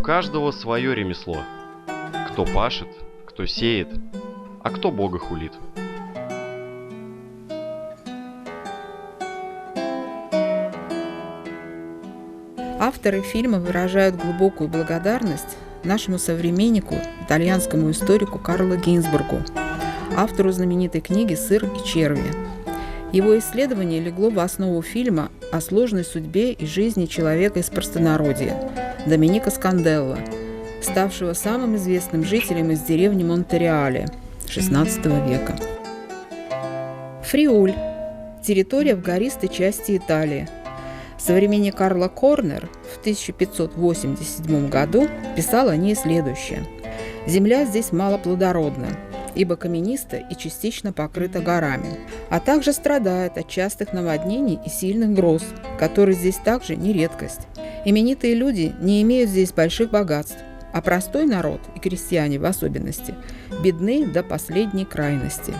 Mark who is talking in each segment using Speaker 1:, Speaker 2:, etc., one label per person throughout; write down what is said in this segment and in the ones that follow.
Speaker 1: каждого свое ремесло. Кто пашет, кто сеет, а кто Бога хулит.
Speaker 2: Авторы фильма выражают глубокую благодарность нашему современнику, итальянскому историку Карло Гинзбургу, автору знаменитой книги «Сыр и черви». Его исследование легло в основу фильма о сложной судьбе и жизни человека из простонародья Доменико Сканделло, ставшего самым известным жителем из деревни Монтереале XVI века. Фриуль – территория в гористой части Италии. Современник Карло Корнер в 1587 году писал о ней следующее. «Земля здесь малоплодородна, ибо камениста и частично покрыта горами, а также страдает от частых наводнений и сильных гроз, которые здесь также не редкость. Именитые люди не имеют здесь больших богатств, а простой народ, и крестьяне в особенности, бедны до последней крайности».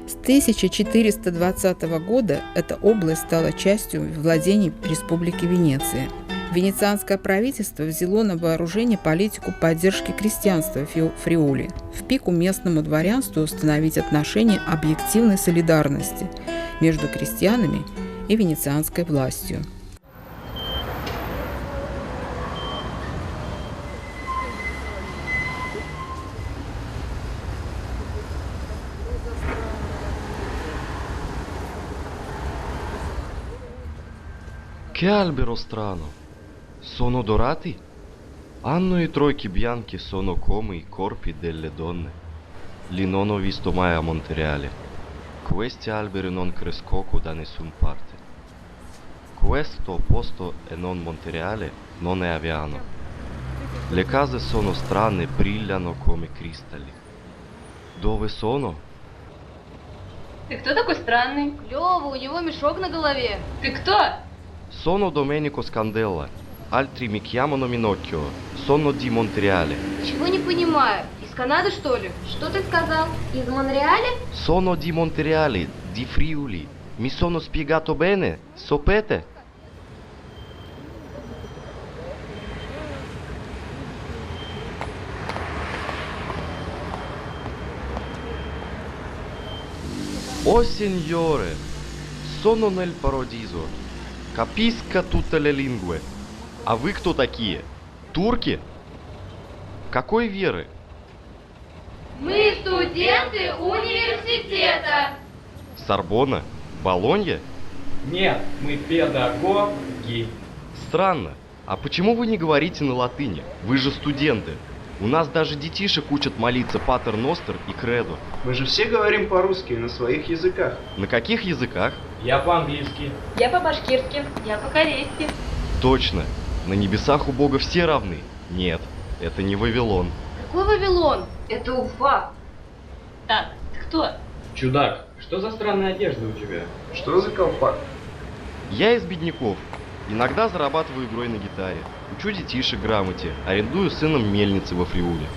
Speaker 2: С 1420 года эта область стала частью владений Республики Венеция. Венецианское правительство взяло на вооружение политику поддержки крестьянства в Фриуле, в пику местному дворянству установить отношения объективной солидарности между крестьянами и венецианской властью.
Speaker 1: Che albero strano! Sono dorati? Hanno i troichi bianchi sono come i corpi delle donne. Li non ho visto mai a Montereale. Questi alberi non crescono da nessun parte. Questo posto è non Montereale, non è Aviano. Le case sono strane, brillano come cristalli. Dove sono?
Speaker 3: Ты кто такой странный?
Speaker 4: Клёво, у него мешок на голове.
Speaker 3: Ты кто?
Speaker 1: Sono Domenico Scandella. Altri mi chiamano Minocchio. Sono di Montereale.
Speaker 4: Чего не понимаю? Из Канады, что ли? Что ты сказал? Из Монреаля?
Speaker 1: Sono di Montereale, di Friuli. Mi sono spiegato bene? Sapete? Oh signore, sono nel paradiso. Capisco tutte le lingue. А вы кто такие? Турки? Какой веры?
Speaker 4: Мы студенты университета.
Speaker 1: Сорбонна? Болонья?
Speaker 5: Нет, мы педагоги.
Speaker 1: Странно. А почему вы не говорите на латыни? Вы же студенты. У нас даже детишек учат молиться Патер Ностер и Кредо.
Speaker 6: Мы же все говорим по-русски на своих языках.
Speaker 1: На каких языках?
Speaker 5: Я по-английски.
Speaker 3: Я по-башкирски. Я по-корейски.
Speaker 1: Точно. На небесах у Бога все равны. Нет, это не Вавилон.
Speaker 4: Какой Вавилон? Это Уфа.
Speaker 3: Так, ты кто?
Speaker 5: Чудак, что за странная одежда у тебя?
Speaker 6: Что за колпак?
Speaker 1: Я из бедняков. Иногда зарабатываю игрой на гитаре. Учу детишек грамоте. Арендую с сыном мельницы во Фриуле.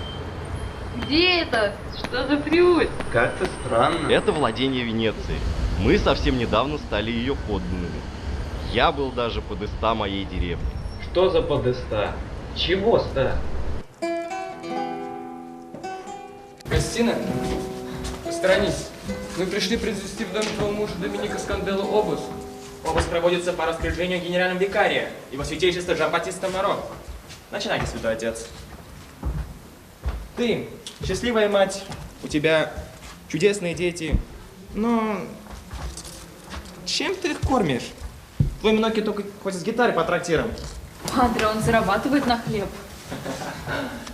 Speaker 4: Где это?
Speaker 3: Что за Фриуль?
Speaker 6: Как-то странно.
Speaker 1: Это владение Венеции. Мы совсем недавно стали ее подданными. Я был даже подыста моей деревни.
Speaker 5: Что за подеста? Чего ста?
Speaker 7: Кристина, посторонись. Мы пришли произвести в доме твоего мужа Доменико Сканделло обыск.
Speaker 8: Обыск проводится по распоряжению генерального викария, его святейшества Джамбаттиста Моро. Начинайте, святой отец. Ты счастливая мать, у тебя чудесные дети, но чем ты их кормишь? Твой Миноккио только ходит с гитарой по трактирам.
Speaker 3: Падре, он зарабатывает на хлеб.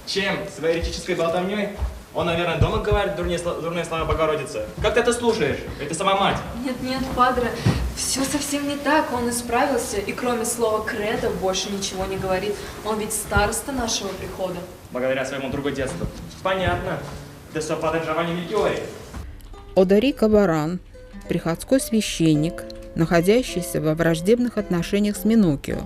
Speaker 8: Чем? Своей эретической болтовней? Он, наверное, дома говорит дурные слова Богородицы. Как ты это слушаешь? Это сама мать.
Speaker 9: Нет, падре, все совсем не так. Он исправился, и кроме слова «кредо» больше ничего не говорит. Он ведь староста нашего прихода.
Speaker 8: Благодаря своему другу детству. Понятно. Ты что, падре Джованни Мельхиори?
Speaker 2: Одорико Баран, приходской священник, находящийся во враждебных отношениях с Миноккио.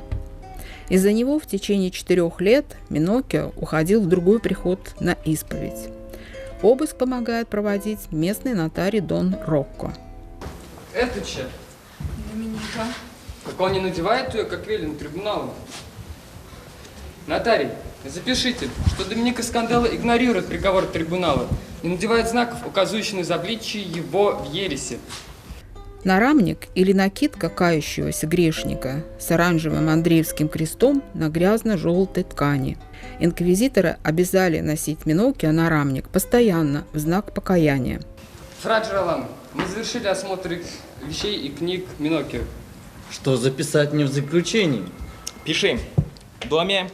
Speaker 2: Из-за него в течение 4 лет Миноккио уходил в другой приход на исповедь. Обыск помогает проводить местный нотарий Дон Рокко.
Speaker 7: Это че?
Speaker 9: Доменико.
Speaker 7: Так он не надевает ее, как велено трибуналом? Нотарий, запишите, что Доминика Скандела игнорирует приговор трибунала и надевает знаков, указывающих на изобличие его в ересе.
Speaker 2: Нарамник или накидка кающегося грешника с оранжевым Андреевским крестом на грязно-желтой ткани. Инквизиторы обязали носить Миноккио нарамник постоянно в знак покаяния.
Speaker 7: Фра Джералам, мы завершили осмотр вещей и книг Миноккио.
Speaker 10: Что записать мне в заключении?
Speaker 8: Пиши. В доме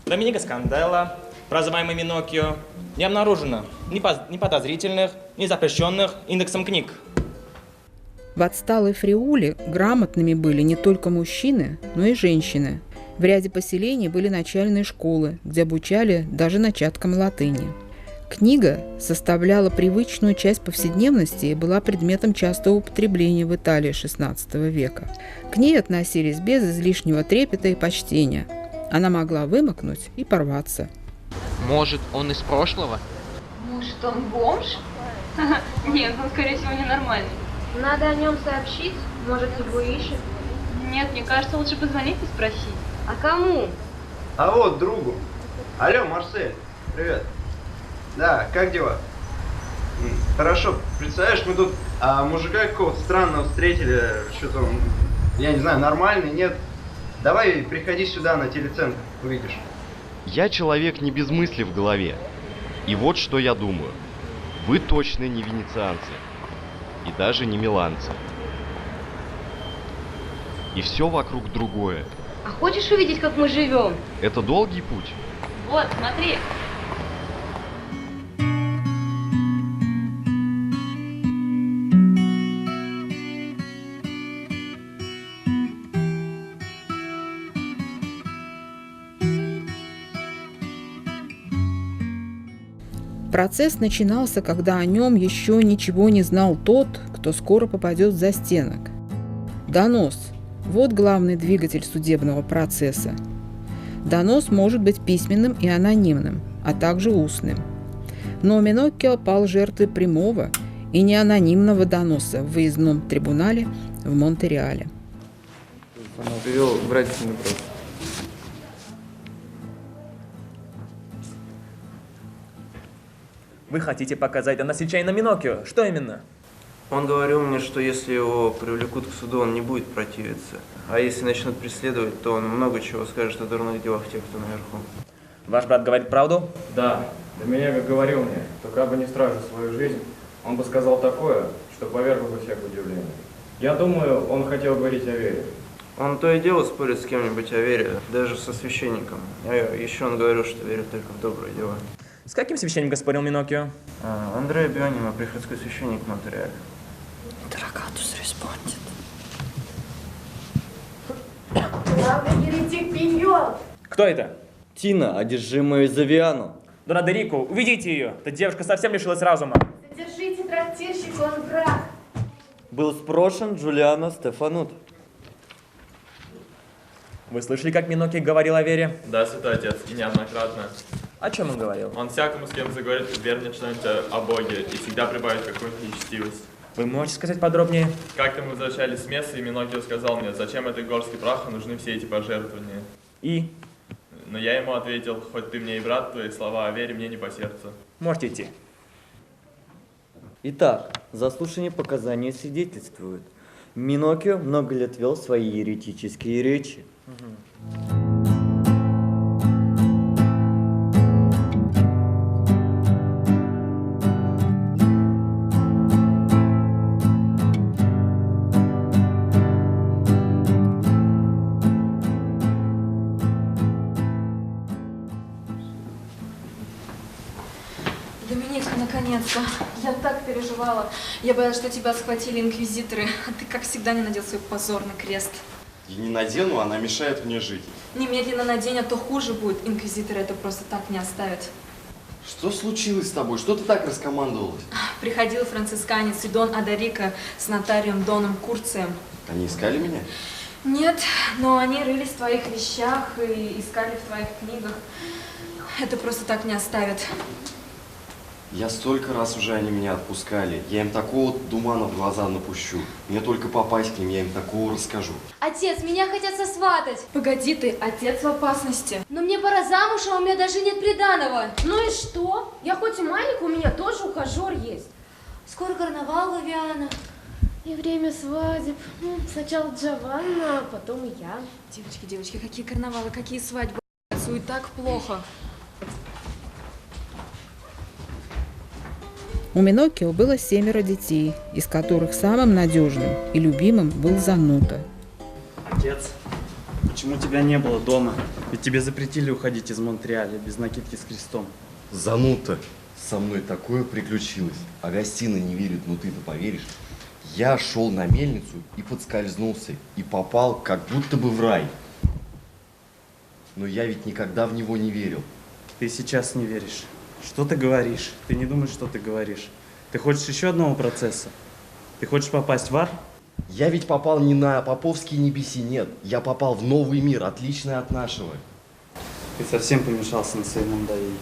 Speaker 8: Доминика Скандела, прозываемый Миноккио, не обнаружено ни подозрительных, ни запрещенных индексом книг.
Speaker 2: В отсталой Фриуле грамотными были не только мужчины, но и женщины. В ряде поселений были начальные школы, где обучали даже начаткам латыни. Книга составляла привычную часть повседневности и была предметом частого употребления в Италии XVI века. К ней относились без излишнего трепета и почтения. Она могла вымокнуть и порваться.
Speaker 10: Может, он из прошлого?
Speaker 4: Может, он бомж?
Speaker 3: Нет, он, скорее всего, ненормальный.
Speaker 4: Надо о нем сообщить, может, его ищет.
Speaker 3: Нет, мне кажется, лучше позвонить и спросить.
Speaker 4: А кому?
Speaker 6: А вот другу. Алло, Марсель, привет. Да, как дела? Хорошо, представляешь, мы тут мужика какого-то странного встретили, что-то он, я не знаю, нормальный, нет. Давай приходи сюда на телецентр, увидишь.
Speaker 1: Я человек не без мысли в голове. И вот что я думаю. Вы точно не венецианцы. И даже не миланцы. И все вокруг другое.
Speaker 4: А хочешь увидеть, как мы живем?
Speaker 1: Это долгий путь.
Speaker 3: Вот, смотри.
Speaker 2: Процесс начинался, когда о нем еще ничего не знал тот, кто скоро попадет в застенок. Донос – вот главный двигатель судебного процесса. Донос может быть письменным и анонимным, а также устным. Но Миноккио пал жертвой прямого и неанонимного доноса в выездном трибунале в Монтереале.
Speaker 7: Привел врачебный вопрос.
Speaker 8: Вы хотите показать Анасичайна Миноккио? Что именно?
Speaker 6: Он говорил мне, что если его привлекут к суду, он не будет противиться. А если начнут преследовать, то он много чего скажет о дурных делах тех, кто наверху.
Speaker 8: Ваш брат говорит правду?
Speaker 5: Да, Доминика говорил мне, что как бы не стражил свою жизнь, он бы сказал такое, что повергло бы всех в удивление. Я думаю, он хотел говорить о вере.
Speaker 6: Он то и дело спорит с кем-нибудь о вере, даже со священником. А еще он говорил, что верит только в добрые дела.
Speaker 8: С каким священником спорил Миноккио?
Speaker 6: Андреа Бионима, приходской священник в Монтереале.
Speaker 9: Драгатус респондит.
Speaker 8: Кто это?
Speaker 10: Тина, одержимая из Авиано.
Speaker 8: Дона Дерико, уведите ее. Эта девушка совсем лишилась разума.
Speaker 11: Держите трактирщик, он враг.
Speaker 10: Был спрошен Джулиано Стефанут.
Speaker 8: Вы слышали, как Миноккио говорил о вере?
Speaker 12: Да, святой отец, и неоднократно.
Speaker 8: О чем он говорил?
Speaker 12: Он всякому, с кем заговорит, вернет что-нибудь о Боге и всегда прибавит какую-нибудь нечестивость.
Speaker 8: Вы можете сказать подробнее?
Speaker 12: Как-то мы возвращались с мессы, и Миноккио сказал мне, зачем этой горстке праха нужны все эти пожертвования.
Speaker 8: И?
Speaker 12: Но я ему ответил, хоть ты мне и брат, твои слова о вере мне не по сердцу.
Speaker 8: Можете идти.
Speaker 10: Итак, заслушание показания свидетельствуют. Миноккио много лет вел свои еретические речи.
Speaker 9: Доминика, наконец-то. Я так переживала. Я боялась, что тебя схватили инквизиторы, а ты, как всегда, не надел свой позорный крест.
Speaker 1: Я не надену, она мешает мне жить.
Speaker 9: Немедленно надень, а то хуже будет. Инквизиторы это просто так не оставят.
Speaker 1: Что случилось с тобой? Что ты так раскомандовалась?
Speaker 9: Приходил францисканец и Дон Адарико с нотарием Доном Курцием.
Speaker 1: Они искали меня?
Speaker 9: Нет, но они рылись в твоих вещах и искали в твоих книгах. Это просто так не оставят.
Speaker 1: Я столько раз уже они меня отпускали. Я им такого тумана в глаза напущу. Мне только попасть к ним, я им такого расскажу.
Speaker 4: Отец, меня хотят сосватать.
Speaker 9: Погоди ты, отец в опасности.
Speaker 4: Но мне пора замуж, а у меня даже нет приданого. Ну и что? Я хоть и маленькая, у меня тоже ухажер есть. Скоро карнавал, Лавиана. И время свадеб. Сначала Джованна, а потом и я.
Speaker 9: Девочки, какие карнавалы, какие свадьбы. Отцу и так плохо.
Speaker 2: У Миноккио было 7 детей, из которых самым надежным и любимым был Занута.
Speaker 10: Отец, почему тебя не было дома? Ведь тебе запретили уходить из Монреаля без накидки с крестом.
Speaker 1: Занута, со мной такое приключилось. Агастина не верит, но ты-то поверишь. Я шел на мельницу и подскользнулся, и попал как будто бы в рай. Но я ведь никогда в него не верил.
Speaker 10: Ты сейчас не веришь. Что ты говоришь? Ты не думаешь, что ты говоришь. Ты хочешь еще одного процесса? Ты хочешь попасть в ад?
Speaker 1: Я ведь попал не на Поповские небеси, нет. Я попал в новый мир, отличный от нашего.
Speaker 10: Ты совсем помешался на своей Мондавиле.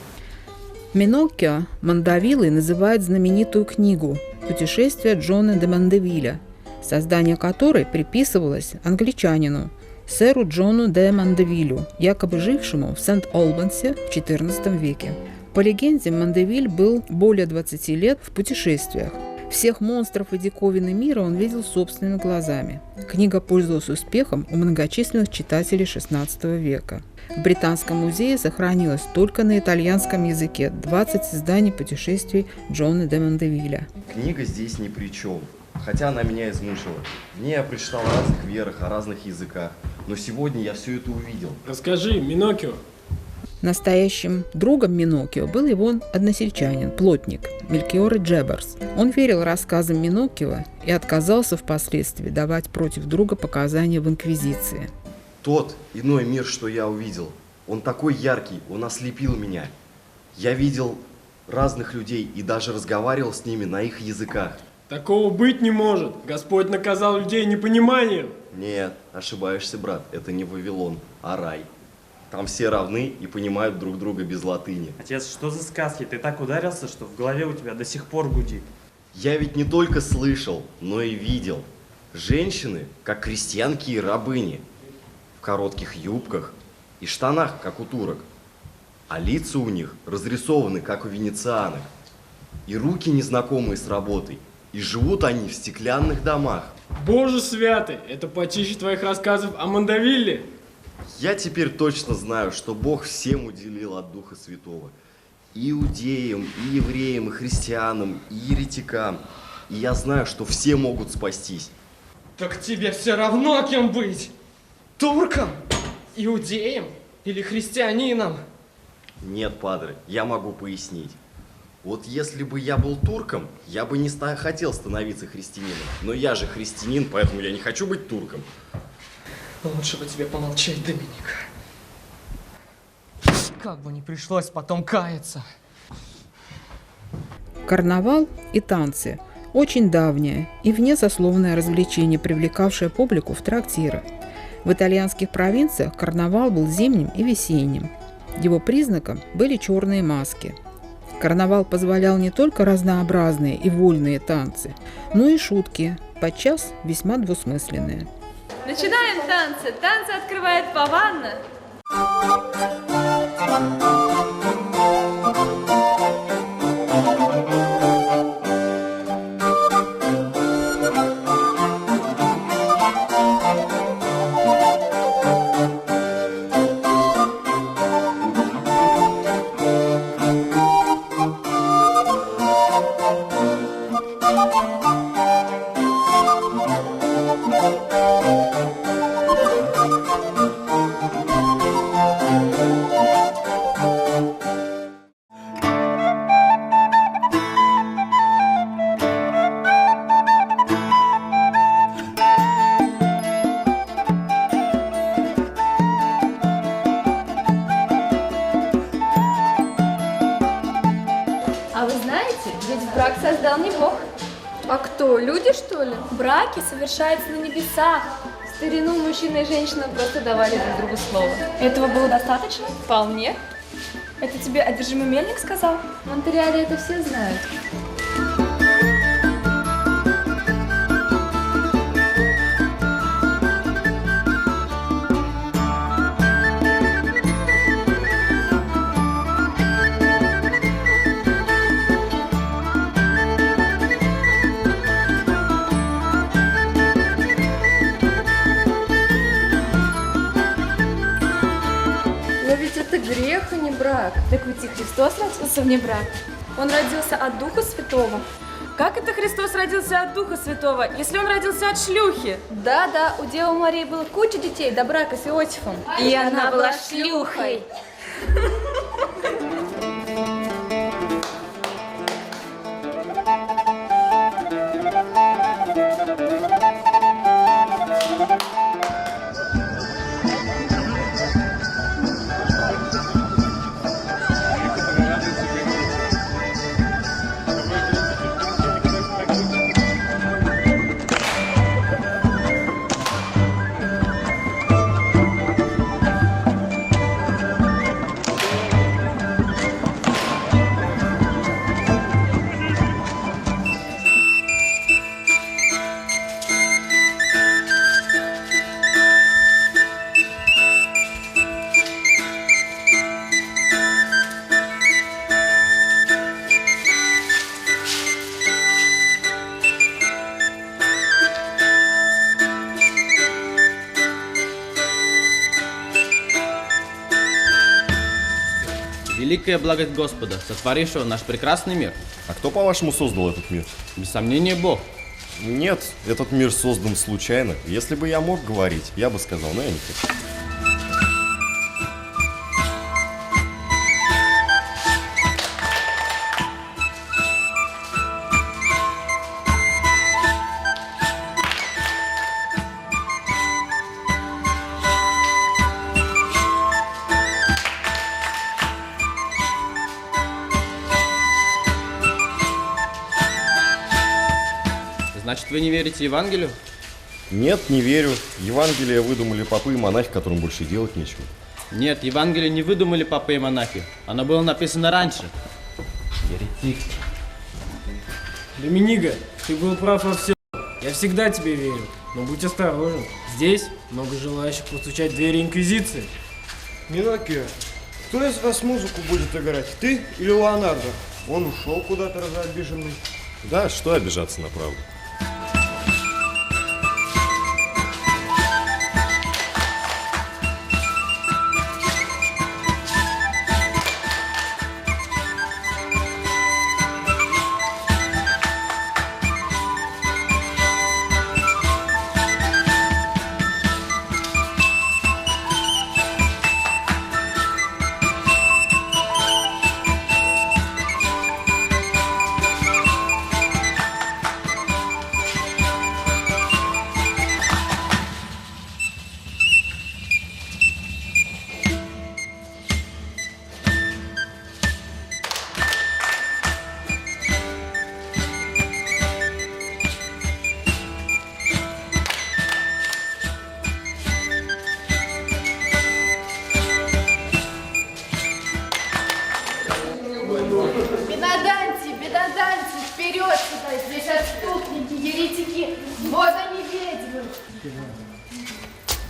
Speaker 2: Миноккио Мондавилой называют знаменитую книгу «Путешествие Джона де Мондевиля», создание которой приписывалось англичанину, сэру Джону де Мондевилю, якобы жившему в Сент-Олбансе в XIV веке. По легенде, Мондевиль был более 20 лет в путешествиях. Всех монстров и диковины мира он видел собственными глазами. Книга пользовалась успехом у многочисленных читателей XVI века. В Британском музее сохранилось только на итальянском языке 20 изданий путешествий Джона де Мондевиля.
Speaker 1: Книга здесь ни при чем, хотя она меня измучила. В ней я прочитал о разных верах, о разных языках, но сегодня я все это увидел.
Speaker 13: Расскажи, Миноккио.
Speaker 2: Настоящим другом Миноккио был его односельчанин, плотник Мелькиоре Джебберс. Он верил рассказам Миноккио и отказался впоследствии давать против друга показания в Инквизиции.
Speaker 1: Тот иной мир, что я увидел, он такой яркий, он ослепил меня. Я видел разных людей и даже разговаривал с ними на их языках.
Speaker 13: Такого быть не может. Господь наказал людей непониманием.
Speaker 1: Нет, ошибаешься, брат, это не Вавилон, а рай. Там все равны и понимают друг друга без латыни.
Speaker 10: Отец, что за сказки? Ты так ударился, что в голове у тебя до сих пор гудит.
Speaker 1: Я ведь не только слышал, но и видел. Женщины, как крестьянки и рабыни, в коротких юбках и штанах, как у турок. А лица у них разрисованы, как у венецианок. И руки незнакомые с работой. И живут они в стеклянных домах.
Speaker 13: Боже святый, это почище твоих рассказов о Мондавилле.
Speaker 1: Я теперь точно знаю, что Бог всем уделил от Духа Святого. И иудеям, и евреям, и христианам, и еретикам. И я знаю, что все могут спастись.
Speaker 7: Так тебе все равно кем быть? Турком? Иудеем? Или христианином?
Speaker 1: Нет, падре, я могу пояснить. Вот если бы я был турком, я бы не хотел становиться христианином. Но я же христианин, поэтому я не хочу быть турком.
Speaker 7: Лучше бы тебе помолчать, Доминик. Как бы не пришлось потом каяться.
Speaker 2: Карнавал и танцы – очень давнее и внесословное развлечение, привлекавшее публику в трактиры. В итальянских провинциях карнавал был зимним и весенним. Его признаком были черные маски. Карнавал позволял не только разнообразные и вольные танцы, но и шутки, подчас весьма двусмысленные.
Speaker 3: Начинаем танцы. Танцы открывает Паванна.
Speaker 11: А вы знаете, ведь брак создал не Бог.
Speaker 4: А кто, люди, что ли?
Speaker 11: Браки совершаются на небесах. В старину мужчина и женщина просто давали друг другу слово. Этого было достаточно? Вполне. Это тебе одержимый мельник сказал?
Speaker 3: В Монтереале это все знают.
Speaker 11: Но ведь это грех, а не брак. Так ведь и Христос родился вне брака. Он родился от Духа Святого.
Speaker 3: Как это Христос родился от Духа Святого, если он родился от шлюхи?
Speaker 11: Да-да, у Девы Марии было куча детей до брака с Иосифом.
Speaker 3: И она была шлюхой.
Speaker 14: Великая благость Господа, сотворившего наш прекрасный мир.
Speaker 15: А кто, по-вашему, создал этот мир?
Speaker 14: Без сомнения, Бог.
Speaker 15: Нет, этот мир создан случайно. Если бы я мог говорить, я бы сказал, но я не хочу.
Speaker 14: Значит, вы не верите Евангелию?
Speaker 15: Нет, не верю. Евангелие выдумали попы и монахи, которым больше делать нечего.
Speaker 14: Нет, Евангелие не выдумали папы и монахи. Оно было написано раньше. Еретик.
Speaker 13: Доминиго, ты был прав во всем. Я всегда тебе верю. Но будь осторожен. Здесь много желающих постучать в двери Инквизиции.
Speaker 16: Минокио, кто из вас музыку будет играть? Ты или Леонардо? Он ушел куда-то разобиженный.
Speaker 15: Да, что обижаться на правду?
Speaker 4: Бедаданти, вперед сюда, здесь отступники, еретики, вот они ведьмы.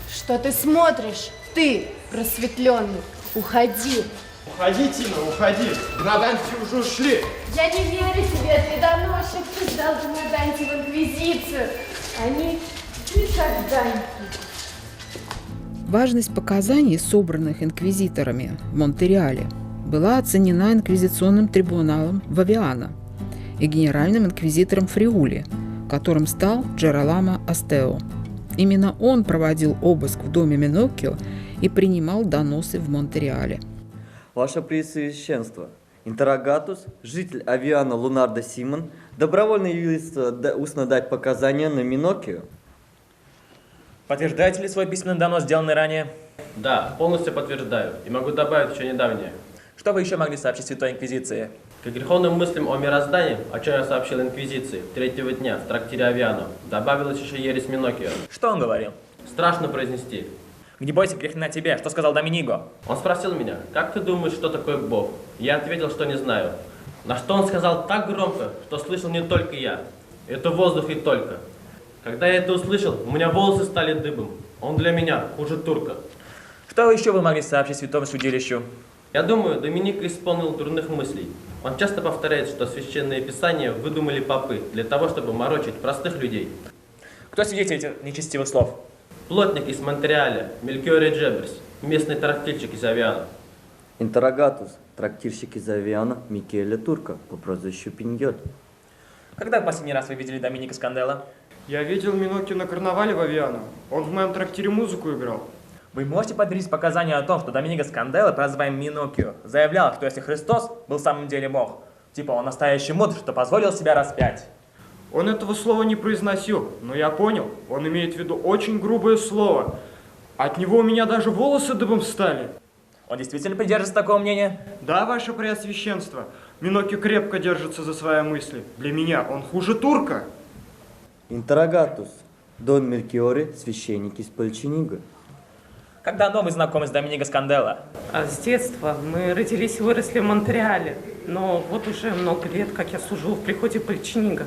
Speaker 4: Что ты смотришь? Ты, просветленный, уходи.
Speaker 16: Уходи, Тина, уходи. Бедаданти уже ушли.
Speaker 4: Я не верю тебе, ты доносчик, ты сдал Бедаданти в Инквизицию. Они никогда не придут.
Speaker 2: Важность показаний, собранных инквизиторами в Монтереале, была оценена инквизиционным трибуналом Вавиана и генеральным инквизитором Фриули, которым стал Джероламо Астео. Именно он проводил обыск в доме Миноккио и принимал доносы в Монтереале.
Speaker 17: Ваше Преосвященство, интеррогатус, житель Авиана Лунардо Симон, добровольно явился устно дать показания на Миноккио.
Speaker 8: Подтверждаете ли свой письменный донос, сделанный ранее?
Speaker 18: Да, полностью подтверждаю. И могу добавить еще недавнее.
Speaker 8: Что вы еще могли сообщить Святой Инквизиции?
Speaker 18: К греховным мыслям о мироздании, о чем я сообщил Инквизиции третьего дня в трактире Авиано, добавилась еще ересь Миноккио.
Speaker 8: Что он говорил?
Speaker 18: Страшно произнести.
Speaker 8: Не бойся, грех на тебе. Что сказал Доминиго?
Speaker 18: Он спросил меня, как ты думаешь, что такое Бог? Я ответил, что не знаю. На что он сказал так громко, что слышал не только я. Это воздух и только. Когда я это услышал, у меня волосы стали дыбом. Он для меня хуже турка.
Speaker 8: Что еще вы могли сообщить святому судилищу?
Speaker 18: Я думаю, Доминика исполнил дурных мыслей. Он часто повторяет, что священные писания выдумали попы для того, чтобы морочить простых людей.
Speaker 8: Кто свидетель этих нечестивых слов?
Speaker 18: Плотник из Монреаля, Мелькиоре Джеберс, местный трактирщик из Авиана.
Speaker 17: Интеррогатус, трактирщик из Авиана Микеле Турка по прозвищу Пиньоль.
Speaker 8: Когда в последний раз вы видели Доминика Сканделла?
Speaker 16: Я видел Миноккио на карнавале в Авиано. Он в моем трактире музыку играл.
Speaker 8: Вы можете подтвердить показания о том, что Доминика Сканделла, прозваемый Миноккио, заявлял, что если Христос был в самом деле Бог, типа он настоящий мудр, что позволил себя распять?
Speaker 16: Он этого слова не произносил, но я понял, он имеет в виду очень грубое слово. От него у меня даже волосы дыбом встали.
Speaker 8: Он действительно придерживается такого мнения?
Speaker 16: Да, ваше преосвященство. Миноккио крепко держится за свои мысли. Для меня он хуже турка.
Speaker 17: Интеррогатус, Дон Мелькиоре, священник из Пальчиниго.
Speaker 8: Как давно вы знакомы с Доминика Сканделла?
Speaker 3: С детства. Мы родились и выросли в Монреале. Но вот уже много лет, как я служил в приходе Пальчиниго.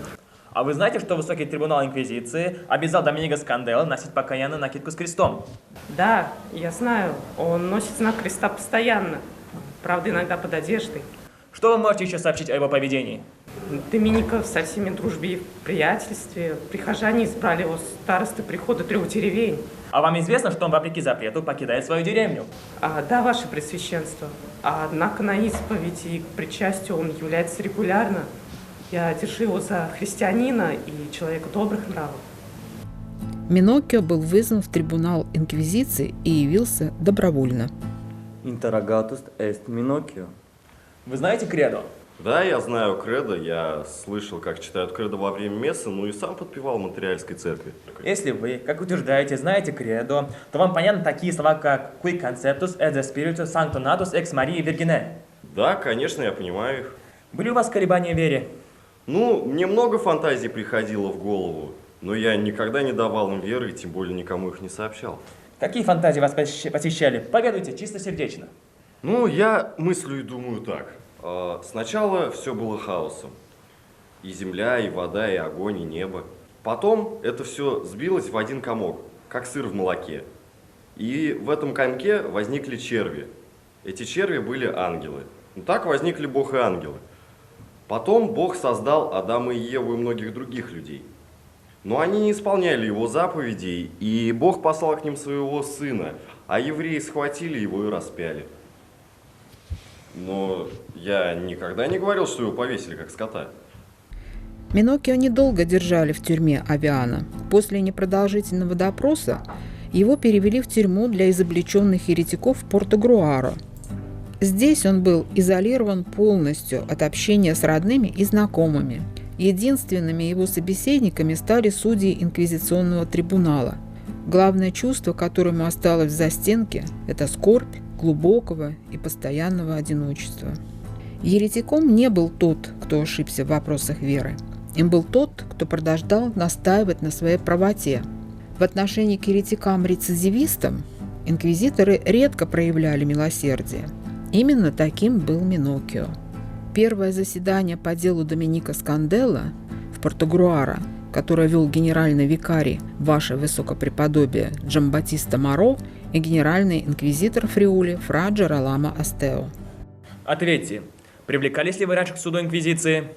Speaker 8: А вы знаете, что Высокий трибунал Инквизиции обязал Доминика Сканделла носить покаянную накидку с крестом?
Speaker 3: Да, я знаю. Он носит знак креста постоянно. Правда, иногда под одеждой.
Speaker 8: Что вы можете еще сообщить о его поведении?
Speaker 3: Доминика со всеми в дружбе и приятельстве. Прихожане избрали его старостой прихода 3 деревень.
Speaker 8: А вам известно, что он, вопреки запрету, покидает свою деревню?
Speaker 3: Да, ваше пресвященство. Однако на исповеди и к причастию он является регулярно. Я держу его за христианина и человека добрых нравов.
Speaker 2: Миноккио был вызван в трибунал Инквизиции и явился добровольно.
Speaker 17: Интеррогатус эст Миноккио.
Speaker 8: Вы знаете кредо?
Speaker 15: Да, я знаю кредо, я слышал, как читают кредо во время мессы, ну и сам подпевал в Монреальской церкви.
Speaker 8: Если вы, как утверждаете, знаете кредо, то вам понятны такие слова, как «Qui conceptus et the spiritus sanctonatus ex Maria Virgine».
Speaker 15: Да, конечно, я понимаю их.
Speaker 8: Были у вас колебания в вере?
Speaker 15: Ну, мне много фантазий приходило в голову, но я никогда не давал им веры и тем более никому их не сообщал.
Speaker 8: Какие фантазии вас посещали? Поведайте, чисто сердечно.
Speaker 15: Ну, я мыслю и думаю так. Сначала все было хаосом. И земля, и вода, и огонь, и небо. Потом это все сбилось в один комок, как сыр в молоке. И в этом комке возникли черви. Эти черви были ангелы. Ну, так возникли Бог и ангелы. Потом Бог создал Адама и Еву и многих других людей. Но они не исполняли его заповедей, и Бог послал к ним своего сына, а евреи схватили его и распяли. Но я никогда не говорил, что его повесили как скота.
Speaker 2: Миноккио недолго держали в тюрьме Авиано. После непродолжительного допроса его перевели в тюрьму для изобличенных еретиков в Порто-Груаро. Здесь он был изолирован полностью от общения с родными и знакомыми. Единственными его собеседниками стали судьи инквизиционного трибунала. Главное чувство, которое ему осталось в застенке, это скорбь глубокого и постоянного одиночества. Еретиком не был тот, кто ошибся в вопросах веры. Им был тот, кто продолжал настаивать на своей правоте. В отношении к еретикам-рецидивистам инквизиторы редко проявляли милосердие. Именно таким был Миноккио. Первое заседание по делу Доминика Сканделла в Порто-Груаро, которое вел генеральный викарий Ваше Высокопреподобие Джамбаттиста Моро и генеральный инквизитор Фриули Фра Джероламо Астео.
Speaker 8: Ответьте, привлекались ли вы раньше к суду инквизиции?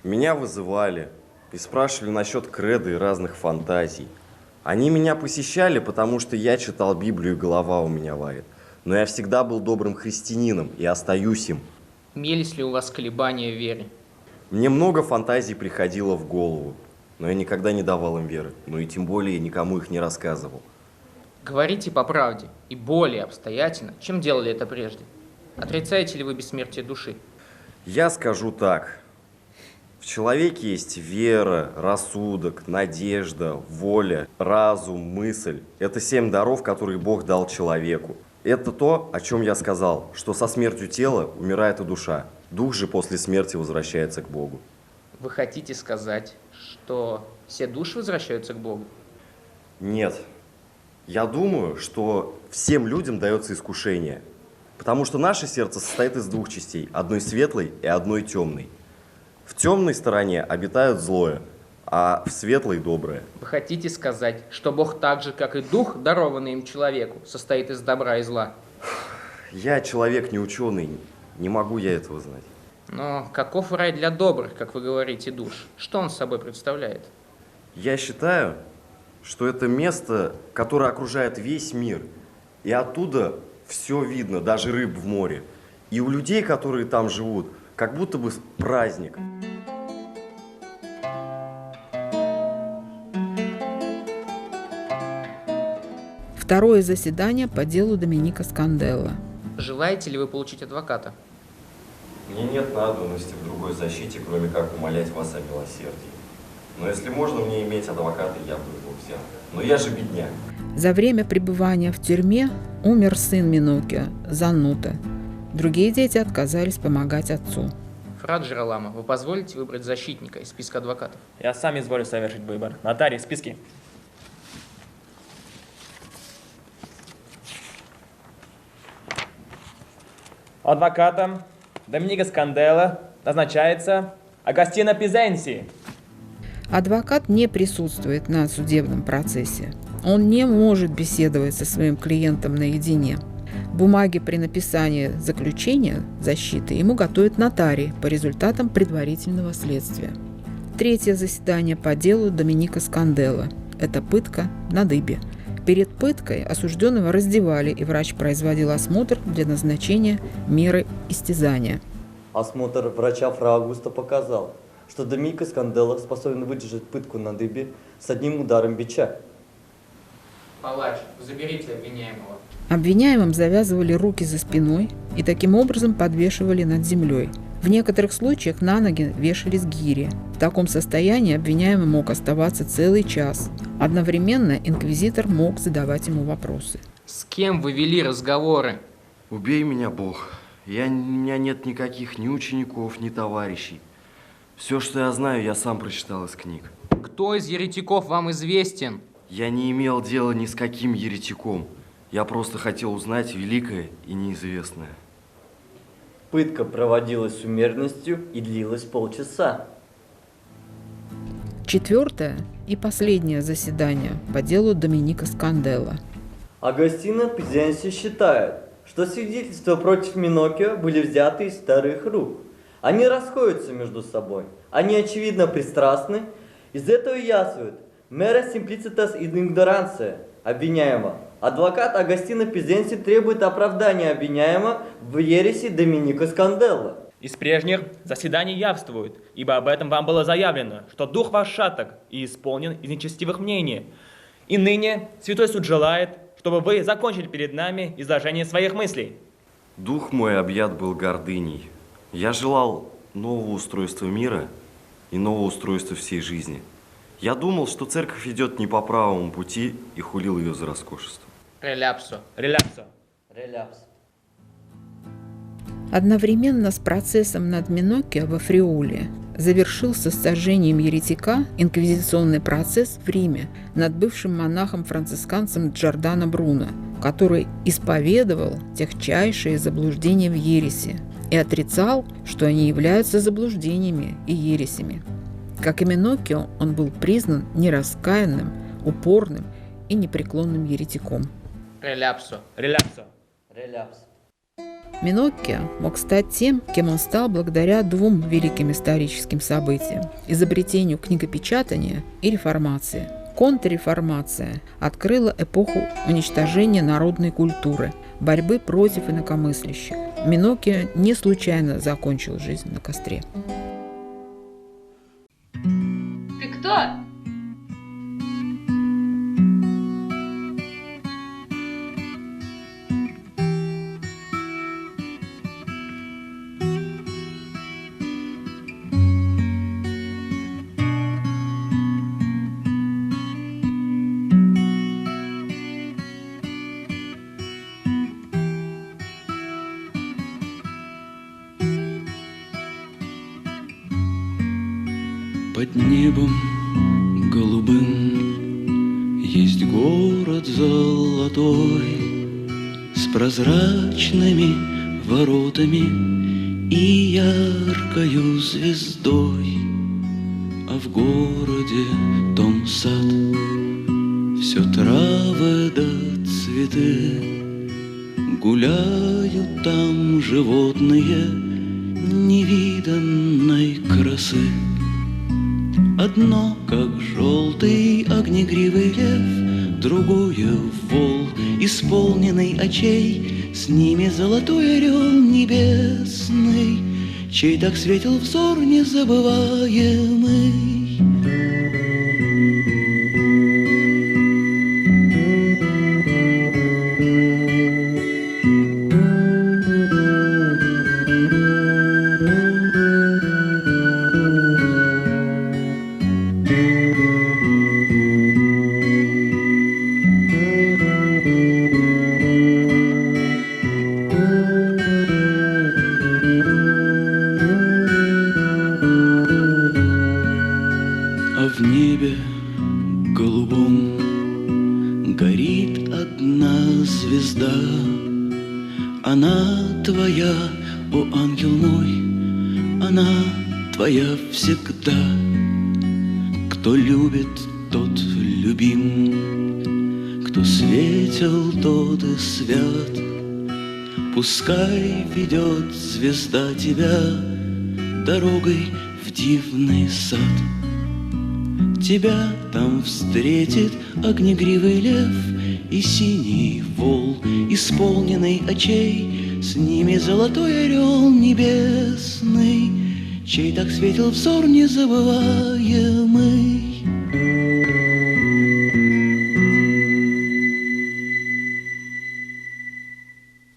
Speaker 15: Меня вызывали и спрашивали насчет кредо и разных фантазий. Они меня посещали, потому что я читал Библию, и голова у меня варит. Но я всегда был добрым христианином и остаюсь им.
Speaker 19: Имелись ли у вас колебания в вере?
Speaker 15: Мне много фантазий приходило в голову, но я никогда не давал им веры, ну и тем более никому их не рассказывал.
Speaker 19: Говорите по правде и более обстоятельно, чем делали это прежде. Отрицаете ли вы бессмертие души?
Speaker 15: Я скажу так. В человеке есть вера, рассудок, надежда, воля, разум, мысль. Это 7 даров, которые Бог дал человеку. Это то, о чем я сказал, что со смертью тела умирает и душа. Дух же после смерти возвращается к Богу.
Speaker 19: Вы хотите сказать, что все души возвращаются к Богу?
Speaker 15: Нет. Я думаю, что всем людям дается искушение, потому что наше сердце состоит из двух частей, одной светлой и одной темной. В темной стороне обитают злое, а в светлой – доброе.
Speaker 19: Вы хотите сказать, что Бог так же, как и дух, дарованный им человеку, состоит из добра и зла?
Speaker 15: Я человек не ученый, не могу я этого знать.
Speaker 19: Но каков рай для добрых, как вы говорите, душ? Что он собой представляет?
Speaker 15: Я считаю, что это место, которое окружает весь мир, и оттуда все видно, даже рыб в море. И у людей, которые там живут, как будто бы праздник.
Speaker 2: Второе заседание по делу Доминика Сканделла.
Speaker 19: Желаете ли вы получить адвоката?
Speaker 15: Мне нет надобности в другой защите, кроме как умолять вас о милосердии. Но если можно мне иметь адвоката, я бы его взял. Но я же бедняк.
Speaker 2: За время пребывания в тюрьме умер сын Миноккио, Заннута. Другие дети отказались помогать отцу.
Speaker 19: Фра Джералама, вы позволите выбрать защитника из списка адвокатов?
Speaker 8: Я сам изволю совершить выбор. Нотарий, списки. Адвокатом Доминика Сканделла назначается Агостино Пизенси.
Speaker 2: Адвокат не присутствует на судебном процессе. Он не может беседовать со своим клиентом наедине. Бумаги при написании заключения защиты ему готовит нотарий по результатам предварительного следствия. Третье заседание по делу Доминика Сканделла. Это пытка на дыбе. Перед пыткой осужденного раздевали, и врач производил осмотр для назначения меры истязания.
Speaker 17: Осмотр врача Фра Аугуста показал, что Доминика Сканделла способен выдержать пытку на дыбе с одним ударом бича.
Speaker 19: Палач, заберите обвиняемого.
Speaker 2: Обвиняемым завязывали руки за спиной и таким образом подвешивали над землей. В некоторых случаях на ноги вешались гири. В таком состоянии обвиняемый мог оставаться целый час. Одновременно инквизитор мог задавать ему вопросы.
Speaker 19: С кем вы вели разговоры?
Speaker 1: Убей меня, Бог. У меня нет никаких ни учеников, ни товарищей. Все, что я знаю, я сам прочитал из книг.
Speaker 19: Кто из еретиков вам известен?
Speaker 1: Я не имел дела ни с каким еретиком. Я просто хотел узнать великое и неизвестное.
Speaker 17: Пытка проводилась с умеренностью и длилась полчаса.
Speaker 2: Четвертое и последнее заседание по делу Доминика Сканделла.
Speaker 17: Агостино Пизенси считает, что свидетельства против Миноккио были взяты из старых рук. Они расходятся между собой. Они очевидно пристрастны. Из этого яствует «mera simplicitas id ignorantia» обвиняемого. Адвокат Агостино Пизенси требует оправдания обвиняемого в ереси Доминика Сканделла.
Speaker 8: Из прежних заседаний явствует, ибо об этом вам было заявлено, что дух ваш шаток и исполнен из нечестивых мнений. И ныне Святой Суд желает, чтобы вы закончили перед нами изложение своих мыслей.
Speaker 1: Дух мой объят был гордыней. Я желал нового устройства мира и нового устройства всей жизни. Я думал, что церковь идет не по правому пути и хулил ее за роскошество.
Speaker 19: Реляпсо.
Speaker 8: Реляпсо.
Speaker 17: Реляпс.
Speaker 2: Одновременно с процессом над Миноккио во Фриуле завершился с сожжением еретика инквизиционный процесс в Риме над бывшим монахом-францисканцем Джордано Бруно, который исповедовал техчайшие заблуждения в ереси и отрицал, что они являются заблуждениями и ересями. Как и Миноккио, он был признан нераскаянным, упорным и непреклонным еретиком.
Speaker 19: Реляпсо.
Speaker 8: Реляпсо.
Speaker 17: Реляпс.
Speaker 2: Миноккио мог стать тем, кем он стал благодаря двум великим историческим событиям – изобретению книгопечатания и реформации. Контрреформация открыла эпоху уничтожения народной культуры, борьбы против инакомыслящих. Миноккио не случайно закончил жизнь на костре.
Speaker 4: Ты кто?
Speaker 20: Под небом голубым Есть город золотой с прозрачными воротами и яркою звездой, а в городе том сад, все травы да цветы, гуляют там животные невиданной красы. Одно, как желтый огнегривый лев, другое вол, исполненный очей, с ними золотой орел небесный, чей так светил взор незабываемый. Она твоя, о ангел мой, она твоя всегда. Кто любит, тот любим, кто светел, тот и свят. Пускай ведет звезда тебя дорогой в дивный сад. Тебя там встретит огнегривый лев и синий вол, исполненный очей, с ними золотой орел небесный, чей так светил взор незабываемый.